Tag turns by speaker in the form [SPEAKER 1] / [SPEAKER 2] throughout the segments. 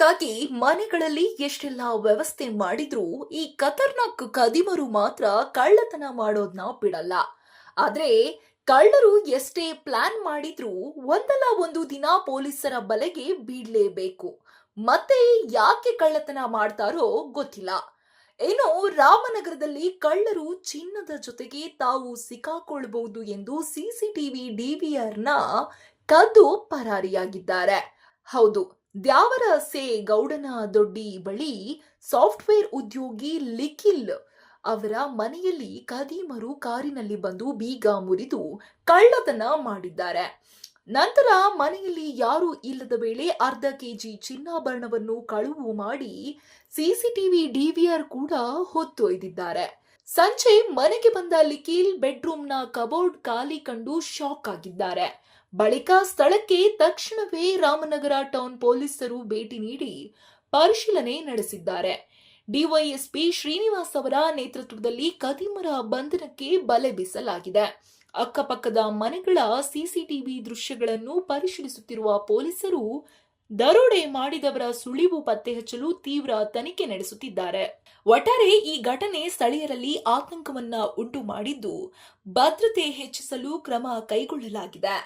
[SPEAKER 1] ಭದ್ರತೆಗಾಗಿ ಮನೆಗಳಲ್ಲಿ ಎಷ್ಟೆಲ್ಲ ವ್ಯವಸ್ಥೆ ಮಾಡಿದ್ರೂ ಈ ಖತರ್ನಾಕ್ ಕದಿಮರು ಮಾತ್ರ ಕಳ್ಳತನ ಮಾಡೋದ್ನ ಬಿಡಲ್ಲ. ಆದ್ರೆ ಕಳ್ಳರು ಎಷ್ಟೇ ಪ್ಲಾನ್ ಮಾಡಿದ್ರೂ ಒಂದಲ್ಲ ಒಂದು ದಿನ ಪೊಲೀಸರ ಬಲೆಗೆ ಬೀಳ್ಲೇಬೇಕು. ಮತ್ತೆ ಯಾಕೆ ಕಳ್ಳತನ ಮಾಡ್ತಾರೋ ಗೊತ್ತಿಲ್ಲ. ಏನೋ ರಾಮನಗರದಲ್ಲಿ ಕಳ್ಳರು ಚಿನ್ನದ ಜೊತೆಗೆ ತಾವು ಸಿಕ್ಕಾಕೊಳ್ಬಹುದು ಎಂದು ಸಿಸಿಟಿವಿ ಡಿವಿಆರ್ನ ಕದ್ದು ಪರಾರಿಯಾಗಿದ್ದಾರೆ. ಹೌದು, ದ್ಯಾವರ ಸೇ ಗೌಡನ ದೊಡ್ಡಿ ಬಳಿ ಸಾಫ್ಟ್ವೇರ್ ಉದ್ಯೋಗಿ ಲಿಖಿಲ್ ಅವರ ಮನೆಯಲ್ಲಿ ಖದೀಮರು ಕಾರಿನಲ್ಲಿ ಬಂದು ಬೀಗ ಮುರಿದು ಕಳ್ಳತನ ಮಾಡಿದ್ದಾರೆ. ನಂತರ ಮನೆಯಲ್ಲಿ ಯಾರೂ ಇಲ್ಲದ ವೇಳೆ ಅರ್ಧ ಕೆಜಿ ಚಿನ್ನಾಭರಣವನ್ನು ಕಳುವು ಮಾಡಿ ಸಿಸಿಟಿವಿ ಡಿವಿಆರ್ ಕೂಡ ಹೊತ್ತೊಯ್ದಿದ್ದಾರೆ. ಸಂಜೆ ಮನೆಗೆ ಬಂದ ಲಿಖಿಲ್ ಬೆಡ್ರೂಮ್ನ ಕಬೋರ್ಡ್ ಖಾಲಿ ಕಂಡು ಶಾಕ್ ಆಗಿದ್ದಾರೆ. ಬಳಿಕ ಸ್ಥಳಕ್ಕೆ ತಕ್ಷಣವೇ ರಾಮನಗರ ಟೌನ್ ಪೊಲೀಸರು ಭೇಟಿ ನೀಡಿ ಪರಿಶೀಲನೆ ನಡೆಸಿದ್ದಾರೆ. ಡಿವೈಎಸ್ಪಿ ಶ್ರೀನಿವಾಸ್ ಅವರ ನೇತೃತ್ವದಲ್ಲಿ ಖದೀಮರ ಬಂಧನಕ್ಕೆ ಬಲೆ ಬೀಸಲಾಗಿದೆ. ಅಕ್ಕಪಕ್ಕದ ಮನೆಗಳ ಸಿಸಿಟಿವಿ ದೃಶ್ಯಗಳನ್ನು ಪರಿಶೀಲಿಸುತ್ತಿರುವ ಪೊಲೀಸರು ದರೋಡೆ ಮಾಡಿದವರ ಸುಳಿವು ಪತ್ತೆ ಹಚ್ಚಲು ತೀವ್ರ ತನಿಖೆ ನಡೆಸುತ್ತಿದ್ದಾರೆ. ಒಟ್ಟಾರೆ ಈ ಘಟನೆ ಸ್ಥಳೀಯರಲ್ಲಿ ಆತಂಕವನ್ನ ಉಂಟು ಮಾಡಿದ್ದು, ಭದ್ರತೆ ಹೆಚ್ಚಿಸಲು ಕ್ರಮ ಕೈಗೊಳ್ಳಲಾಗಿದೆ.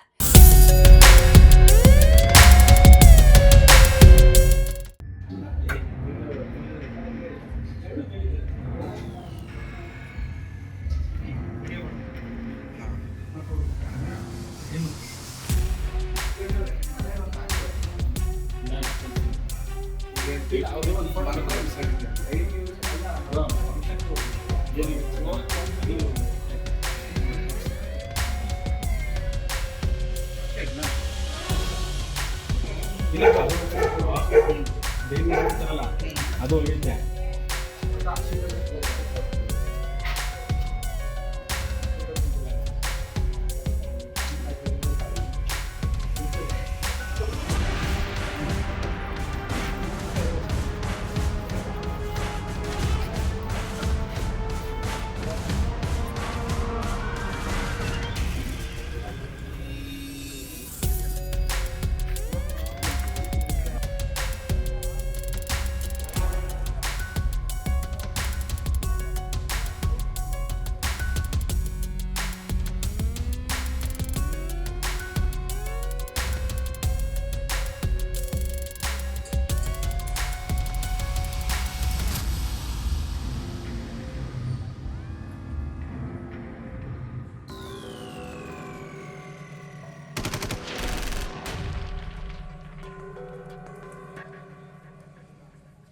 [SPEAKER 2] ಅದು